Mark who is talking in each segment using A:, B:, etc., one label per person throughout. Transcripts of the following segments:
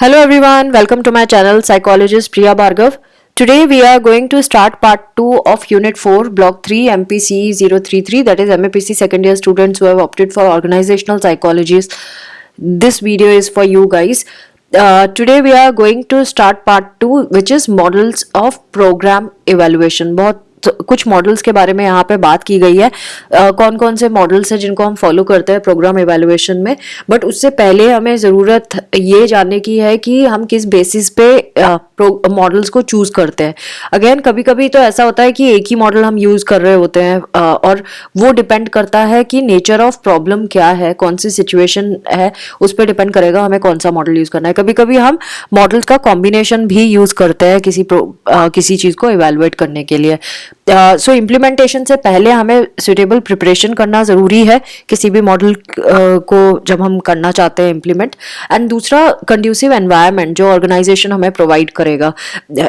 A: Hello everyone, welcome to my channel Psychologist Priya Bhargav. Today we are going to start part 2 of Unit 4, Block 3, MPC 033, that is MAPC second year students who have opted for organizational psychologies. This video is for you guys. Today we are going to start part 2 which is models of program evaluation. बहुत कुछ models के बारे में यहाँ पे बात की गई है, कौन कौन से मॉडल्स हैं जिनको हम फॉलो करते हैं प्रोग्राम एवेलुएशन में। बट उससे पहले हमें ज़रूरत ये जानने की है कि हम किस बेसिस पे मॉडल्स को चूज़ करते हैं। अगेन कभी कभी तो ऐसा होता है कि एक ही मॉडल हम यूज़ कर रहे होते हैं और वो डिपेंड करता है कि नेचर ऑफ प्रॉब्लम क्या है, कौन सी सिचुएशन है, उस पर डिपेंड करेगा हमें कौन सा मॉडल यूज़ करना है। कभी कभी हम मॉडल्स का कॉम्बिनेशन भी यूज़ करते हैं किसी चीज़ को इवेलुएट करने के लिए। सो इम्प्लीमेंटेशन से पहले हमें सुटेबल प्रिपरेशन करना ज़रूरी है किसी भी मॉडल को जब हम करना चाहते हैं इम्प्लीमेंट। एंड दूसरा, कंड्यूसिव एनवायरनमेंट जो ऑर्गेनाइजेशन हमें प्रोवाइड करेगा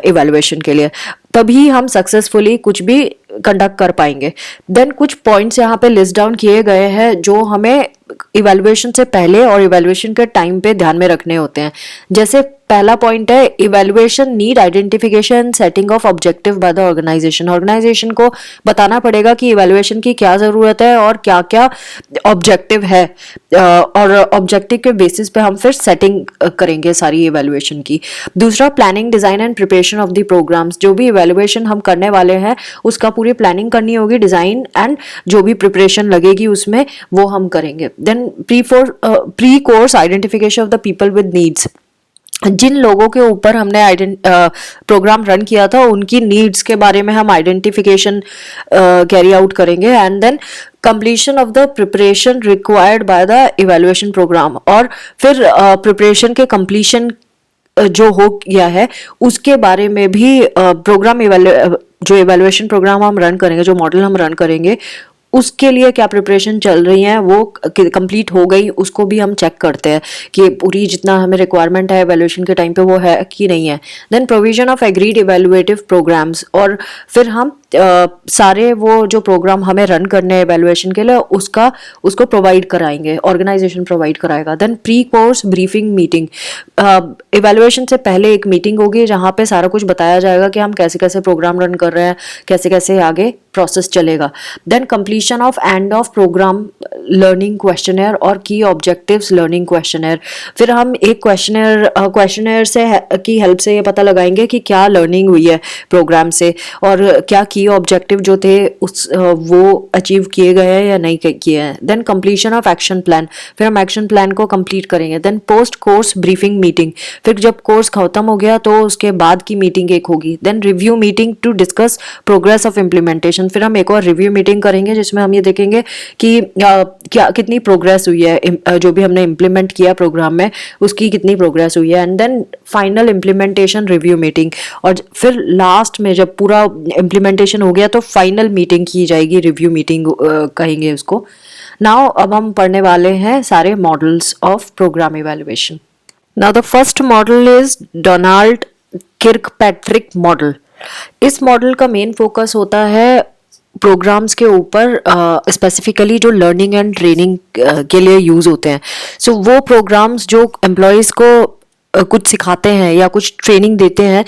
A: इवेलुएशन के लिए, तभी हम सक्सेसफुली कुछ भी कंडक्ट कर पाएंगे। देन कुछ पॉइंट्स यहाँ पे लिस्ट डाउन किए गए हैं जो हमें इवेलुएशन से पहले और इवेलुएशन के टाइम पे ध्यान में रखने होते हैं। जैसे पहला पॉइंट है evaluation need identification setting of objective by the organisation. Organisation को बताना पड़ेगा कि इवेलुएशन की क्या ज़रूरत है और क्या क्या ऑब्जेक्टिव है, और ऑब्जेक्टिव के बेसिस पे हम फिर सेटिंग करेंगे सारी इवेलुएशन की। दूसरा, planning design and preparation of the programmes. जो भी इवेलुएशन हम करने वाले हैं उसका पूरी प्लानिंग करनी होगी, डिज़ाइन एंड जो भी प्रिपरेशन लगेगी उसमें वो हम करेंगे। Then pre course identification of the people with needs. जिन लोगों के ऊपर हमने प्रोग्राम रन किया था उनकी नीड्स के बारे में हम आइडेंटिफिकेशन कैरी आउट करेंगे। And then completion of the preparation required by the evaluation programme. और फिर प्रिपरेशन के कंप्लीशन जो हो गया है उसके बारे में भी जो इवेलुएशन प्रोग्राम हम रन करेंगे, जो मॉडल हम रन करेंगे, उसके लिए क्या प्रिपरेशन चल रही है, वो कंप्लीट हो गई, उसको भी हम चेक करते हैं कि पूरी जितना हमें रिक्वायरमेंट है इवेलुएशन के टाइम पे वो है कि नहीं है। Then provision of agreed evaluative programmes. और फिर हम सारे वो जो प्रोग्राम हमें रन करने हैं इवेलुएशन के लिए उसको प्रोवाइड कराएंगे, ऑर्गेनाइजेशन प्रोवाइड कराएगा। Then pre course briefing meeting. Evaluation से पहले एक मीटिंग होगी जहाँ पे सारा कुछ बताया जाएगा कि हम कैसे कैसे प्रोग्राम रन कर रहे हैं, कैसे कैसे आगे प्रोसेस चलेगा। Then completion of end of programme learning questionnaire और की ऑब्जेक्टिव्स लर्निंग क्वेश्चनर। फिर हम एक क्वेश्चनर से की हेल्प से ये पता लगाएंगे कि क्या लर्निंग हुई है प्रोग्राम से और क्या की ऑब्जेक्टिव जो थे वो अचीव किए गए हैं या नहीं किए हैं। Then completion of action plan. फिर हम एक्शन प्लान को कंप्लीट करेंगे। Then post course briefing meeting. फिर जब कोर्स खत्म हो गया तो उसके बाद की मीटिंग एक होगी। Then review meeting to discuss progress of implementation. फिर हम एक और रिव्यू मीटिंग करेंगे जिसमें हम ये देखेंगे कि क्या कितनी प्रोग्रेस हुई है, जो भी हमने इम्प्लीमेंट किया प्रोग्राम में उसकी कितनी प्रोग्रेस हुई है। And then final implementation review meeting. और फिर लास्ट में जब पूरा इम्प्लीमेंटेशन हो गया तो फाइनल मीटिंग की जाएगी, रिव्यू मीटिंग कहेंगे उसको। नाउ अब हम पढ़ने वाले हैं सारे models of programme evaluation. Now the first model is Donald Kirkpatrick model. इस मॉडल का मेन फोकस होता है प्रोग्राम्स के ऊपर, स्पेसिफिकली जो लर्निंग एंड ट्रेनिंग के लिए यूज़ होते हैं। सो वो प्रोग्राम्स जो एम्प्लॉयज़ को कुछ सिखाते हैं या कुछ ट्रेनिंग देते हैं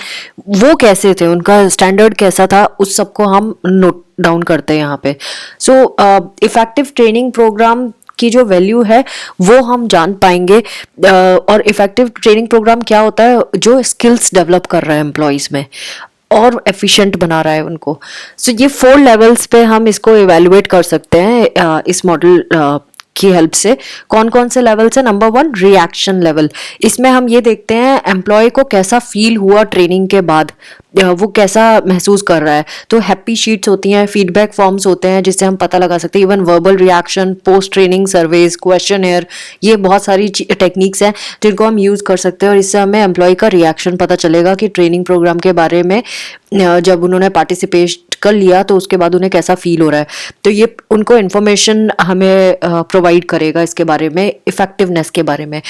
A: वो कैसे थे, उनका स्टैंडर्ड कैसा था, उस सबको हम नोट डाउन करते हैं यहाँ पे। सो इफेक्टिव ट्रेनिंग प्रोग्राम की जो वैल्यू है वो हम जान पाएंगे। और इफेक्टिव ट्रेनिंग प्रोग्राम क्या होता है, जो स्किल्स डेवलप कर रहा है एम्प्लॉयज़ में और एफिशिएंट बना रहा है उनको। सो ये 4 लेवल्स पे हम इसको इवेलुएट कर सकते हैं इस मॉडल की हेल्प से। कौन कौन से लेवल्स है? Number 1, reaction level. इसमें हम ये देखते हैं एम्प्लॉय को कैसा फील हुआ ट्रेनिंग के बाद, वो कैसा महसूस कर रहा है। तो हैप्पी शीट्स होती हैं, फीडबैक फॉर्म्स होते हैं जिससे हम पता लगा सकते हैं। Even verbal reaction, post training surveys, questionnaire, ये बहुत सारी टेक्निक्स हैं जिनको हम यूज़ कर सकते हैं और इससे हमें एम्प्लॉय का रिएक्शन पता चलेगा कि ट्रेनिंग प्रोग्राम के बारे में जब उन्होंने पार्टिसिपेट कर लिया तो उसके बाद उन्हें कैसा फील हो रहा है। तो ये उनको इन्फॉर्मेशन हमें प्रोवाइड करेगा इसके बारे में, इफेक्टिवनेस के बारे में,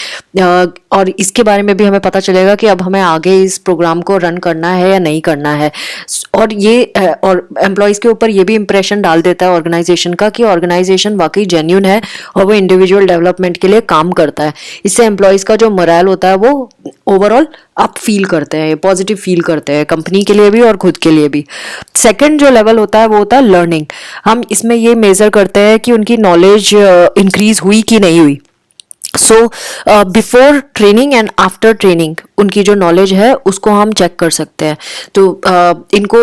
A: और इसके बारे में भी हमें पता चलेगा कि अब हमें आगे इस प्रोग्राम को रन करना है या नहीं करना है। और ये और एम्प्लॉयज़ के ऊपर ये भी इंप्रेशन डाल देता है ऑर्गेनाइजेशन का कि ऑर्गेनाइजेशन वाकई जेन्यून है और वो इंडिविजुअल डेवलपमेंट के लिए काम करता है। इससे एम्प्लॉयज़ का जो मोरल होता है वो ओवरऑल अप फील करते हैं, पॉजिटिव फील करते हैं, कंपनी के लिए भी और खुद के लिए भी। सेकंड जो लेवल होता है वो होता है लर्निंग। हम इसमें ये मेजर करते हैं कि उनकी नॉलेज इंक्रीज हुई कि नहीं हुई। So before training and after training उनकी जो नॉलेज है उसको हम चेक कर सकते हैं। तो इनको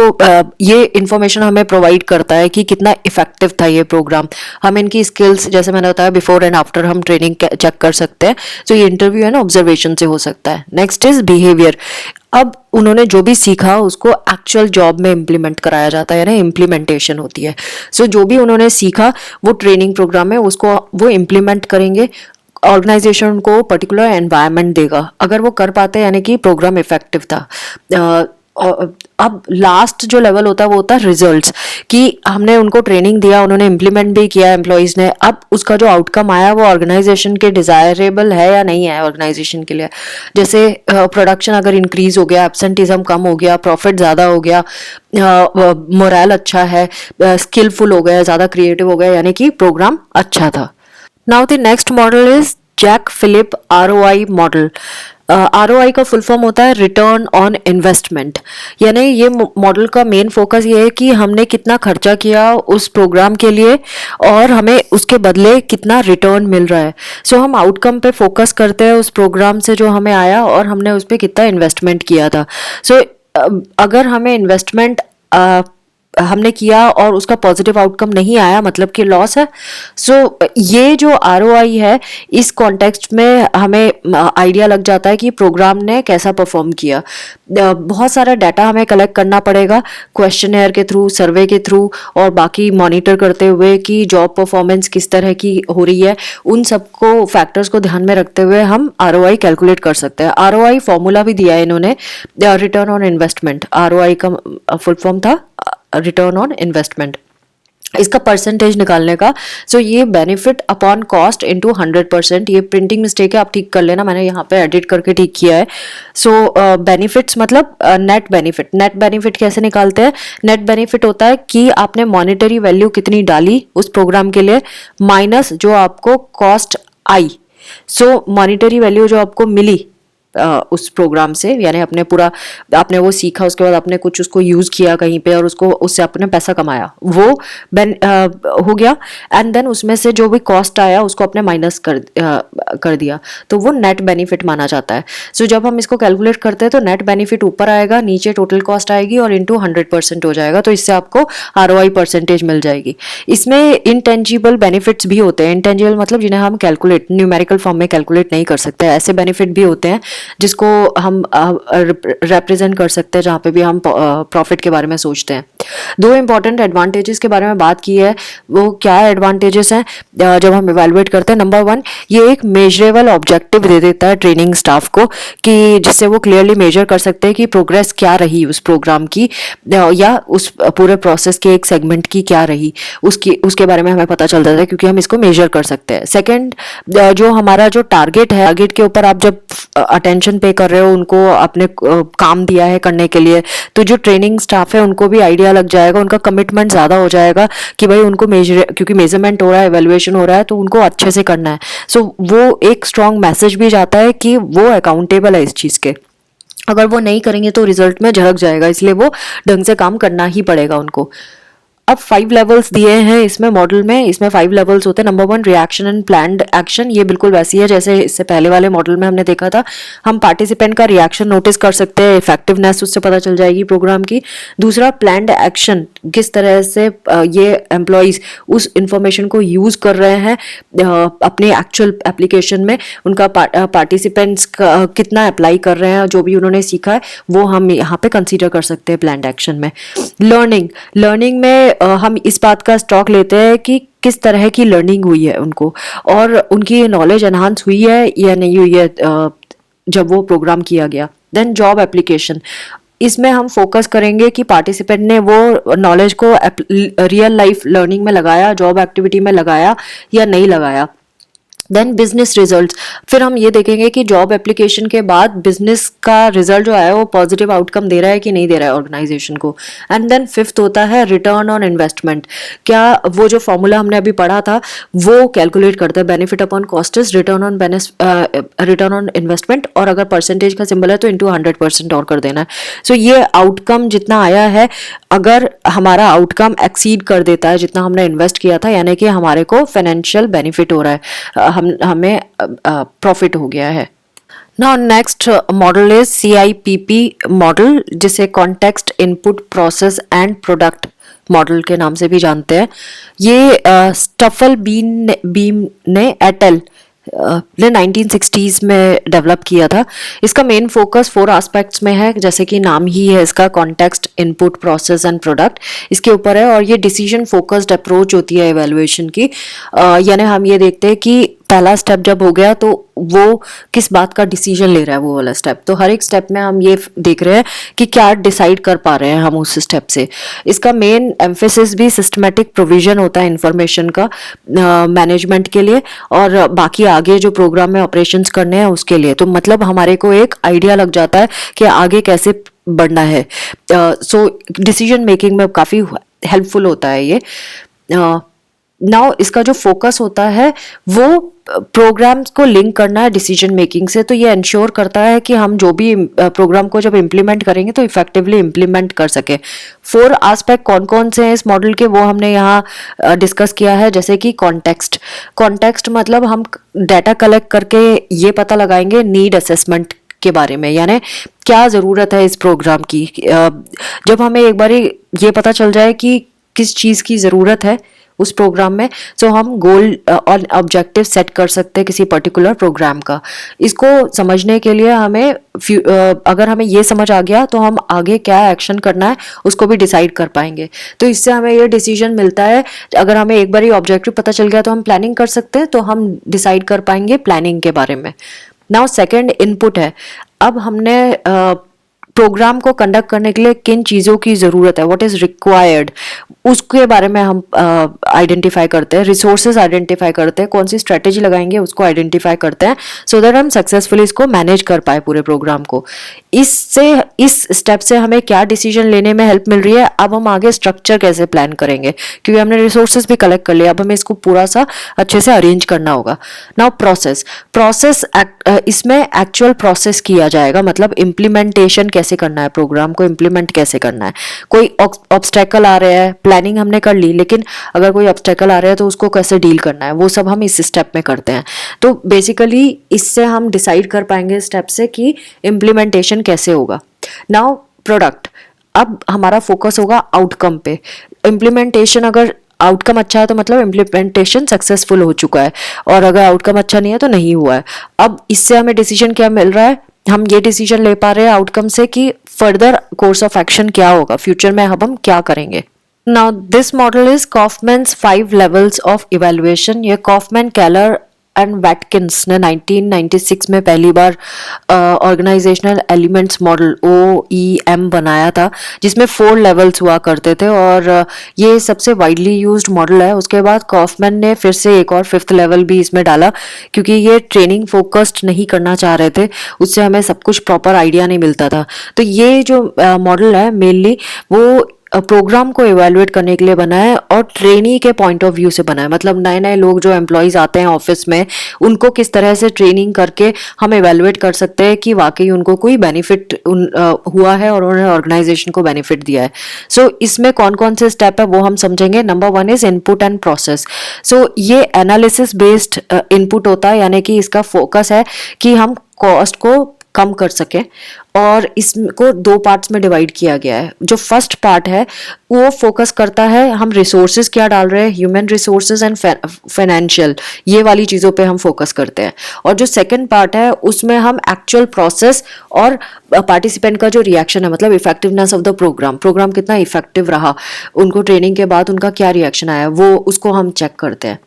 A: ये इन्फॉर्मेशन हमें प्रोवाइड करता है कि कितना इफेक्टिव था ये प्रोग्राम। हम इनकी स्किल्स, जैसे मैंने बताया, बिफोर एंड आफ्टर हम ट्रेनिंग चेक कर सकते हैं। तो ये इंटरव्यू है ना, ऑब्जर्वेशन से हो सकता है। Next is behaviour. अब उन्होंने जो भी सीखा उसको एक्चुअल जॉब में इम्प्लीमेंट कराया जाता है, यानी इम्प्लीमेंटेशन होती है। सो जो भी उन्होंने सीखा वो ट्रेनिंग प्रोग्राम में उसको वो इम्प्लीमेंट करेंगे। ऑर्गेनाइजेशन को पर्टिकुलर एनवायरनमेंट देगा। अगर वो कर पाते हैं यानी कि प्रोग्राम इफेक्टिव था। अब लास्ट जो लेवल होता है वो होता है रिजल्ट्स, कि हमने उनको ट्रेनिंग दिया, उन्होंने इम्प्लीमेंट भी किया एम्प्लॉयज़ ने। अब उसका जो आउटकम आया वो ऑर्गेनाइजेशन के डिज़ायरेबल है या नहीं है ऑर्गेनाइजेशन के लिए। जैसे प्रोडक्शन अगर इंक्रीज हो गया, एब्सेंटिज्म कम हो गया, प्रॉफिट ज़्यादा हो गया, मोरल अच्छा है, स्किलफुल हो गया, ज़्यादा क्रिएटिव हो गया, यानी कि प्रोग्राम अच्छा था। Now the next model is Jack Philip ROI model. ROI का फुल फॉर्म होता है रिटर्न ऑन इन्वेस्टमेंट। यानी ये मॉडल का मेन फोकस ये है कि हमने कितना खर्चा किया उस प्रोग्राम के लिए और हमें उसके बदले कितना रिटर्न मिल रहा है। सो हम आउटकम पे फोकस करते हैं उस प्रोग्राम से जो हमें आया और हमने उस पर कितना इन्वेस्टमेंट किया था। सो अगर हमें इन्वेस्टमेंट हमने किया और उसका पॉजिटिव आउटकम नहीं आया, मतलब कि लॉस है। सो ये जो ROI है, इस कॉन्टेक्स्ट में हमें आइडिया लग जाता है कि प्रोग्राम ने कैसा परफॉर्म किया। बहुत सारा डाटा हमें कलेक्ट करना पड़ेगा क्वेश्चनएयर के थ्रू, सर्वे के थ्रू, और बाकी मॉनिटर करते हुए कि जॉब परफॉर्मेंस किस तरह की हो रही है। उन सबको फैक्टर्स को ध्यान में रखते हुए हम ROI कैलकुलेट कर सकते हैं। ROI फॉर्मूला भी दिया है इन्होंने, रिटर्न ऑन इन्वेस्टमेंट। ROI का फुल फॉर्म था रिटर्न ऑन इन्वेस्टमेंट। इसका परसेंटेज निकालने का, सो ये बेनिफिट अपॉन कॉस्ट इनटू 100%। ये प्रिंटिंग मिस्टेक है, आप ठीक कर लेना, मैंने यहाँ पे एडिट करके ठीक किया है। सो बेनिफिट्स मतलब नेट बेनिफिट। नेट बेनिफिट कैसे निकालते हैं? नेट बेनिफिट होता है कि आपने मॉनेटरी वैल्यू कितनी डाली उस प्रोग्राम के लिए माइनस जो आपको कॉस्ट आई। सो मॉनेटरी वैल्यू जो आपको मिली उस प्रोग्राम से, यानी अपने पूरा आपने वो सीखा, उसके बाद आपने कुछ उसको यूज़ किया कहीं पे और उसको उससे आपने पैसा कमाया, वो हो गया। एंड देन उसमें से जो भी कॉस्ट आया उसको आपने माइनस कर दिया, तो वो नेट बेनिफिट माना जाता है। सो जब हम इसको कैलकुलेट करते हैं तो नेट बेनिफिट ऊपर आएगा, नीचे टोटल कॉस्ट आएगी और इंटू 100% हो जाएगा। तो इससे आपको ROI परसेंटेज मिल जाएगी। इसमें इंटेंजिबल बेनिफिट्स भी होते हैं। इंटेंजिबल मतलब जिन्हें हम कैलकुलेट न्यूमेरिकल फॉर्म में कैलकुलेट नहीं कर सकते, ऐसे बेनिफिट भी होते हैं जिसको हम रिप्रेजेंट कर सकते हैं, जहाँ पे भी हम प्रॉफिट के बारे में सोचते हैं। दो इंपॉर्टेंट एडवांटेजेस के बारे में बात की है, वो क्या एडवांटेजेस हैं जब हम इवेलुएट करते हैं। नंबर 1, ये एक मेजरेबल ऑब्जेक्टिव दे देता है ट्रेनिंग स्टाफ को, कि जिससे वो क्लियरली मेजर कर सकते हैं कि प्रोग्रेस क्या रही उस प्रोग्राम की, या उस पूरे प्रोसेस के एक सेगमेंट की क्या रही, उसके बारे में हमें पता चल जाता है, क्योंकि हम इसको मेजर कर सकते हैं। सेकेंड, जो हमारा जो टारगेट है, टारगेट के ऊपर आप जब अटेंशन पे कर रहे हो, उनको आपने काम दिया है करने के लिए, तो जो ट्रेनिंग स्टाफ है उनको भी आइडिया लग जाएगा, उनका कमिटमेंट ज़्यादा हो जाएगा कि भाई उनको क्योंकि मेजरमेंट हो रहा है, एवेल्युएशन हो रहा है, तो उनको अच्छे से करना है। सो वो एक स्ट्रॉन्ग मैसेज भी जाता है कि वो अकाउंटेबल है इस चीज़ के। अगर वो नहीं करेंगे तो रिजल्ट में झलक जाएगा, इसलिए वो ढंग से काम करना ही पड़ेगा उनको। अब 5 लेवल्स दिए हैं इसमें मॉडल में। इसमें 5 लेवल्स होते हैं। Number 1, reaction and planned action. ये बिल्कुल वैसी है जैसे इससे पहले वाले मॉडल में हमने देखा था। हम पार्टिसिपेंट का रिएक्शन नोटिस कर सकते हैं, इफेक्टिवनेस उससे पता चल जाएगी प्रोग्राम की। दूसरा, प्लान्ड एक्शन, किस तरह से ये एम्प्लॉयज़ उस इंफॉर्मेशन को यूज़ कर रहे हैं अपने एक्चुअल एप्लीकेशन में, उनका पार्टिसिपेंट्स कितना अप्लाई कर रहे हैं, जो भी उन्होंने सीखा है वो हम यहाँ पे कंसीडर कर सकते हैं प्लान्ड एक्शन में। लर्निंग में हम इस बात का स्टॉक लेते हैं कि किस तरह की लर्निंग हुई है उनको, और उनकी नॉलेज एनहांस हुई है या नहीं हुई है जब वो प्रोग्राम किया गया। देन जॉब एप्लीकेशन, इसमें हम फोकस करेंगे कि पार्टिसिपेंट ने वो नॉलेज को रियल लाइफ लर्निंग में लगाया, जॉब एक्टिविटी में लगाया या नहीं लगाया। देन बिजनेस रिजल्ट, फिर हम ये देखेंगे कि जॉब एप्लीकेशन के बाद बिजनेस का रिजल्ट जो आया वो पॉजिटिव आउटकम दे रहा है कि नहीं दे रहा है ऑर्गेनाइजेशन को। एंड देन फिफ्थ होता है रिटर्न ऑन इन्वेस्टमेंट, क्या वो जो फॉर्मूला हमने अभी पढ़ा था वो कैलकुलेट करता है, benefit upon cost is return on investment, और अगर परसेंटेज का सिंबल है तो इंटू 100% और कर देना है। सो ये आउटकम जितना आया है, अगर हमारा आउटकम एक्सीड कर देता है जितना हमने इन्वेस्ट किया था, यानी कि हमारे को फाइनेंशियल बेनिफिट हो रहा है, हमें प्रॉफिट हो गया है। Now next model is CIPP model, जिसे context, input, process and product model के नाम से भी जानते हैं। ये स्टफल बीम ने एटेल ने 1960s में डेवलप किया था। इसका मेन फोकस 4 एस्पेक्ट्स में है, जैसे कि नाम ही है इसका, context, input, process and product, इसके ऊपर है। और ये डिसीजन फोकस्ड अप्रोच होती है एवेल्युएशन की, यानी हम ये देखते हैं कि पहला स्टेप जब हो गया तो वो किस बात का डिसीजन ले रहा है वो वाला स्टेप। तो हर एक स्टेप में हम ये देख रहे हैं कि क्या डिसाइड कर पा रहे हैं हम उस स्टेप से। इसका मेन एम्फेसिस भी सिस्टमेटिक प्रोविजन होता है इंफॉर्मेशन का मैनेजमेंट के लिए, और बाकी आगे जो प्रोग्राम में ऑपरेशंस करने हैं उसके लिए। तो मतलब हमारे को एक आइडिया लग जाता है कि आगे कैसे बढ़ना है। सो डिसीजन मेकिंग में काफ़ी हेल्पफुल होता है ये। नाउ इसका जो फोकस होता है वो प्रोग्राम्स को लिंक करना है डिसीजन मेकिंग से। तो ये इंश्योर करता है कि हम जो भी प्रोग्राम को जब इम्प्लीमेंट करेंगे तो इफेक्टिवली इम्प्लीमेंट कर सके। 4 एस्पेक्ट कौन कौन से हैं इस मॉडल के वो हमने यहाँ डिस्कस किया है, जैसे कि कॉन्टेक्स्ट मतलब हम डाटा कलेक्ट करके ये पता लगाएंगे नीड असेसमेंट के बारे में, यानी क्या ज़रूरत है इस प्रोग्राम की। जब हमें एक बार ये पता चल जाए कि किस चीज़ की ज़रूरत है उस प्रोग्राम में, तो हम गोल और ऑब्जेक्टिव सेट कर सकते हैं किसी पर्टिकुलर प्रोग्राम का। इसको समझने के लिए हमें अगर हमें ये समझ आ गया तो हम आगे क्या एक्शन करना है उसको भी डिसाइड कर पाएंगे। तो इससे हमें ये डिसीजन मिलता है। अगर हमें एक बार ये ऑब्जेक्टिव पता चल गया तो हम प्लानिंग कर सकते हैं, तो हम डिसाइड कर पाएंगे प्लानिंग के बारे में। नाउ सेकंड इनपुट है। अब हमने प्रोग्राम को कंडक्ट करने के लिए किन चीज़ों की ज़रूरत है, व्हाट इज़ रिक्वायर्ड, उसके बारे में हम आइडेंटिफाई करते हैं। रिसोर्सेज आइडेंटिफाई करते हैं, कौन सी स्ट्रेटेजी लगाएंगे उसको आइडेंटिफाई करते हैं, सो दैट हम सक्सेसफुली इसको मैनेज कर पाए पूरे प्रोग्राम को। इस स्टेप से हमें क्या डिसीजन लेने में हेल्प मिल रही है। अब हम आगे स्ट्रक्चर कैसे प्लान करेंगे, क्योंकि हमने रिसोर्सेज भी कलेक्ट कर लिया, अब हमें इसको पूरा सा अच्छे से अरेंज करना होगा। नाउ प्रोसेस इसमें एक्चुअल प्रोसेस किया जाएगा, मतलब इम्प्लीमेंटेशन कैसे करना है, प्रोग्राम को इम्प्लीमेंट कैसे करना है। कोई ऑब्स्टेकल आ रहे हैं, प्लानिंग हमने कर ली, लेकिन अगर कोई ऑब्स्टेकल आ रहा है तो उसको कैसे डील करना है, वो सब हम इस स्टेप में करते हैं। तो बेसिकली इससे हम डिसाइड कर पाएंगे स्टेप से कि इम्प्लीमेंटेशन कैसे होगा। नाउ प्रोडक्ट, अब हमारा फोकस होगा आउटकम पे। इम्प्लीमेंटेशन, अगर आउटकम अच्छा है तो मतलब इम्प्लीमेंटेशन सक्सेसफुल हो चुका है, और अगर आउटकम अच्छा नहीं है तो नहीं हुआ है। अब इससे हमें डिसीजन क्या मिल रहा है, हम ये डिसीजन ले पा रहे हैं आउटकम से कि फर्दर कोर्स ऑफ एक्शन क्या होगा, फ्यूचर में अब हम क्या करेंगे। Now this model is Kaufman's 5 levels of evaluation. ये कॉफमैन, केलर एंड वैटकिंस ने 1996 में पहली बार ऑर्गेनाइजेशनल एलिमेंट्स मॉडल OEM बनाया था, जिसमें 4 लेवल्स हुआ करते थे, और ये सबसे वाइडली यूज्ड मॉडल है। उसके बाद कॉफमैन ने फिर से एक और 5th लेवल भी इसमें डाला, क्योंकि ये ट्रेनिंग फोकस्ड नहीं करना चाह रहे थे, उससे हमें सब कुछ प्रॉपर आइडिया नहीं मिलता था। तो ये जो मॉडल है मेनली वो प्रोग्राम को इवेलुएट करने के लिए बना है, और ट्रेनी के पॉइंट ऑफ व्यू से बना है। मतलब नए नए लोग जो एम्प्लॉयज़ आते हैं ऑफिस में, उनको किस तरह से ट्रेनिंग करके हम इवेलुएट कर सकते हैं कि वाकई उनको कोई बेनिफिट हुआ है और उन्होंने ऑर्गेनाइजेशन को बेनिफिट दिया है। सो इसमें कौन कौन से स्टेप है वो हम समझेंगे। Number 1 is input and process. So ये एनालिसिस बेस्ड इनपुट होता है, यानी कि इसका फोकस है कि हम कॉस्ट को कम कर सकें, और इसको 2 पार्ट्स में डिवाइड किया गया है। जो फर्स्ट पार्ट है वो फोकस करता है हम रिसोर्सेज क्या डाल रहे हैं, ह्यूमन रिसोर्सेज एंड फाइनेंशियल, ये वाली चीज़ों पे हम फोकस करते हैं। और जो सेकंड पार्ट है उसमें हम एक्चुअल प्रोसेस और पार्टिसिपेंट का जो रिएक्शन है, मतलब इफेक्टिवनेस ऑफ द प्रोग्राम कितना इफेक्टिव रहा, उनको ट्रेनिंग के बाद उनका क्या रिएक्शन आया, वो उसको हम चेक करते हैं।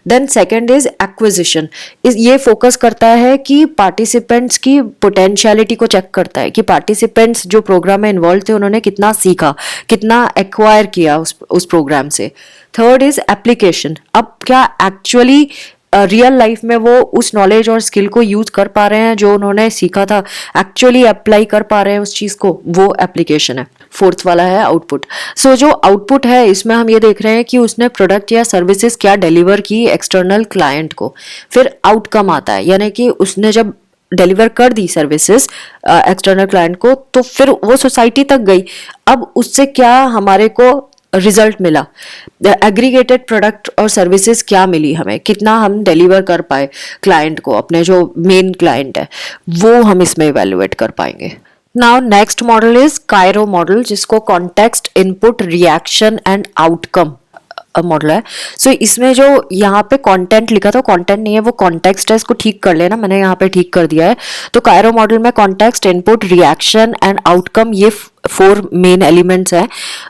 A: Then second is acquisition. ये फोकस करता है कि पार्टिसिपेंट्स की पोटेंशियलिटी को चेक करता है कि पार्टिसिपेंट्स जो प्रोग्राम में इन्वॉल्व थे उन्होंने कितना सीखा, कितना एक्वायर किया उस प्रोग्राम से। थर्ड इज एप्लीकेशन, अब क्या एक्चुअली रियल लाइफ में वो उस नॉलेज और स्किल को यूज कर पा रहे हैं जो उन्होंने सीखा था, एक्चुअली अप्लाई कर पा रहे हैं उस चीज को, वो एप्लीकेशन है। फोर्थ वाला है आउटपुट। सो जो आउटपुट है इसमें हम ये देख रहे हैं कि उसने प्रोडक्ट या सर्विसेज क्या डिलीवर की एक्सटर्नल क्लाइंट को। फिर आउटकम आता है, यानी कि उसने जब डिलीवर कर दी सर्विसेज एक्सटर्नल क्लाइंट को तो फिर वो सोसाइटी तक गई, अब उससे क्या हमारे को रिजल्ट मिला, एग्रीगेटेड प्रोडक्ट और सर्विसेज क्या मिली हमें, कितना हम डिलीवर कर पाए क्लाइंट को, अपने जो मेन क्लाइंट है वो हम इसमें इवेल्युएट कर पाएंगे। Now next model is CIRO model, जिसको context, input, reaction and outcome model है। सो इसमें जो यहाँ पे कंटेंट लिखा था, कंटेंट नहीं है वो कॉन्टेक्स्ट है, इसको ठीक कर लेना, मैंने यहाँ पे ठीक कर दिया है। तो कायरो मॉडल में context, input, reaction and outcome ये 4 मेन एलिमेंट्स हैं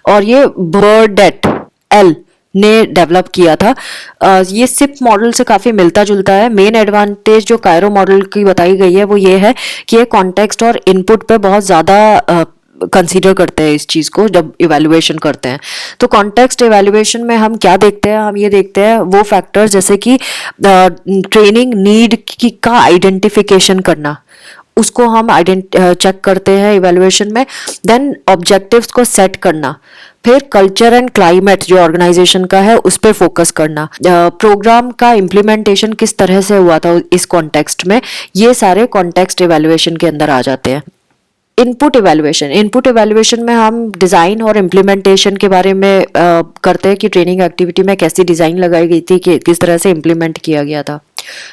A: और ये बर्डेट एल ने डेवलप किया था। ये सिप मॉडल से काफी मिलता जुलता है। मेन एडवांटेज जो कायरो मॉडल की बताई गई है वो ये है कि ये कॉन्टेक्स्ट और इनपुट पे बहुत ज्यादा कंसीडर करते हैं इस चीज को जब इवैल्यूएशन करते हैं। तो कॉन्टेक्स्ट इवैल्यूएशन में हम क्या देखते हैं, हम ये देखते हैं वो फैक्टर्स जैसे कि ट्रेनिंग नीड का आइडेंटिफिकेशन करना, उसको हम चेक करते हैं इवैल्यूएशन में। देन ऑब्जेक्टिव्स को सेट करना, फिर कल्चर एंड क्लाइमेट जो ऑर्गेनाइजेशन का है उस पर फोकस करना, प्रोग्राम का इम्प्लीमेंटेशन किस तरह से हुआ था इस कॉन्टेक्स्ट में, ये सारे कॉन्टेक्स्ट इवैल्यूएशन के अंदर आ जाते हैं। इनपुट इवैल्यूएशन में हम डिज़ाइन और इम्प्लीमेंटेशन के बारे में करते हैं कि ट्रेनिंग एक्टिविटी में कैसी डिज़ाइन लगाई गई थी, कि किस तरह से इम्प्लीमेंट किया गया था।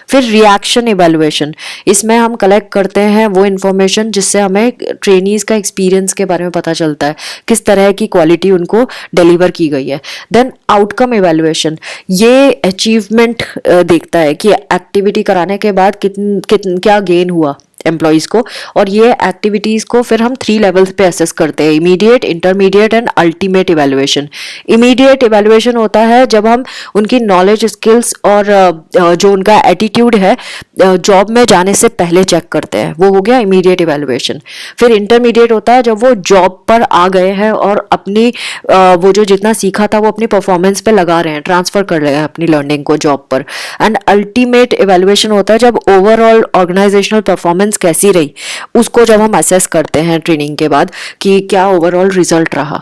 A: फिर रिएक्शन इवैल्यूएशन, इसमें हम कलेक्ट करते हैं वो इन्फॉर्मेशन जिससे हमें ट्रेनीज का एक्सपीरियंस के बारे में पता चलता है, किस तरह की क्वालिटी उनको डिलीवर की गई है। देन आउटकम इवैल्यूएशन, ये अचीवमेंट देखता है कि एक्टिविटी कराने के बाद क्या गेन हुआ एम्प्लॉयज को, और ये एक्टिविटीज को फिर हम 3 लेवल्स पे असेस करते हैं, immediate, intermediate and ultimate evaluation. Immediate evaluation होता है जब हम उनकी नॉलेज, स्किल्स और जो उनका एटीट्यूड है जॉब में जाने से पहले चेक करते हैं, वो हो गया इमीडिएट इवैल्यूएशन। फिर इंटरमीडिएट होता है जब वो जॉब पर आ गए हैं और अपनी वो जो जितना सीखा था वो अपनी परफॉर्मेंस पे लगा रहे हैं, ट्रांसफर कर रहे हैं अपनी लर्निंग को जॉब पर। एंड अल्टीमेट इवैल्यूएशन होता है जब ओवरऑल ऑर्गेनाइजेशनल परफॉर्मेंस कैसी रही, उसको जब हम असेस करते हैं ट्रेनिंग के बाद कि क्या ओवरऑल रिजल्ट रहा।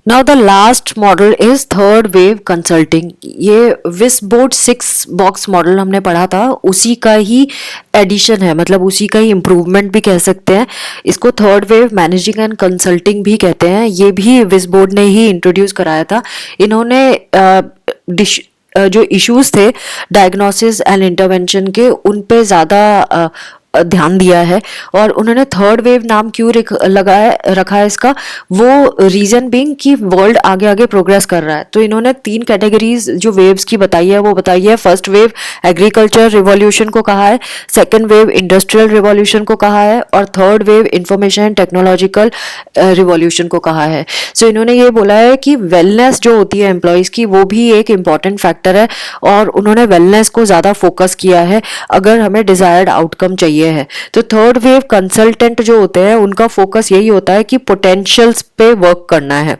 A: Now the last model is third wave consulting. ये विसबोर्ड 6 बॉक्स मॉडल हमने पढ़ा था, उसी का ही एडिशन है, मतलब उसी का ही इम्प्रूवमेंट भी कह सकते हैं। इसको third wave managing and consulting भी कहते हैं। ये भी विसबोर्ड ने ही इंट्रोड्यूस कराया था। इन्होंने जो इश्यूज थे डायग्नोसिस एंड इंटरवेंशन के, उन पे ज़्यादा ध्यान दिया है और उन्होंने थर्ड वेव नाम क्यों रखा है इसका, वो रीजन बीइंग कि वर्ल्ड आगे आगे प्रोग्रेस कर रहा है। तो इन्होंने 3 कैटेगरीज जो वेव्स की बताई है वो बताई है। फर्स्ट वेव एग्रीकल्चर रिवॉल्यूशन को कहा है, सेकेंड वेव इंडस्ट्रियल रिवॉल्यूशन को कहा है और third wave information and technological revolution को कहा है। सो इन्होंने ये बोला है कि वेलनेस जो होती है एम्प्लॉयज की वो भी एक इम्पॉर्टेंट फैक्टर है और उन्होंने वेलनेस को ज़्यादा फोकस किया है अगर हमें डिजायर्ड आउटकम चाहिए है। तो थर्ड वेव कंसल्टेंट जो होते हैं उनका फोकस यही होता है कि पोटेंशियल्स पे वर्क करना है।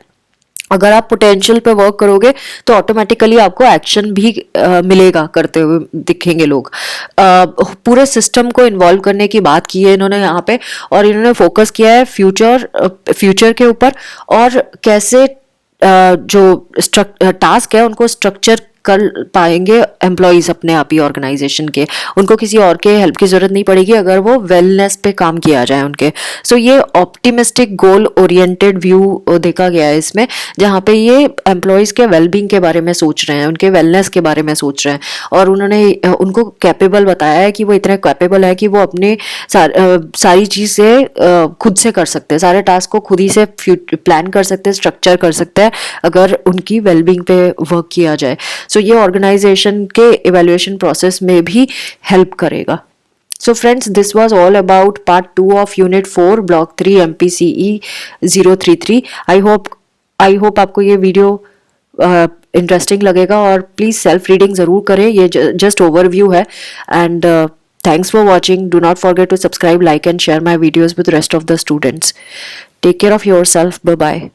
A: अगर आप पोटेंशियल पे वर्क करोगे तो ऑटोमेटिकली आपको एक्शन भी मिलेगा, करते हुए दिखेंगे लोग। पूरे सिस्टम को इन्वॉल्व करने की बात की है इन्होंने यहाँ पे, और इन्होंने फोकस किया है फ्यूचर के ऊपर और कैसे जो टास्क है उनको स्ट्रक्चर कर पाएंगे एम्प्लॉयज अपने आप ही ऑर्गेनाइजेशन के। उनको किसी और के हेल्प की जरूरत नहीं पड़ेगी अगर वो वेलनेस पे काम किया जाए उनके। सो ये ऑप्टिमिस्टिक गोल ओरिएंटेड व्यू देखा गया है इसमें, जहाँ पे ये एम्प्लॉयज के वेलबींग के बारे में सोच रहे हैं, उनके वेलनेस के बारे में सोच रहे हैं और उन्होंने उनको कैपेबल बताया है कि वो इतने कैपेबल है कि वो अपने सारी चीज़ें खुद से कर सकते हैं, सारे टास्क को खुद ही से प्लान कर सकते हैं, स्ट्रक्चर कर सकते हैं अगर उनकी वेलबींग पे वर्क किया जाए। सो ये ऑर्गेनाइजेशन के इवैल्यूएशन प्रोसेस में भी हेल्प करेगा। So friends, this was all about part 2 of unit 4 block 3 MPCE 033। I hope आपको ये वीडियो इंटरेस्टिंग लगेगा और प्लीज़ सेल्फ रीडिंग ज़रूर करें, ये जस्ट ओवरव्यू है and Thanks for watching. Do not forget to subscribe, like and share my videos with rest of the students. Take care of yourself. Bye bye.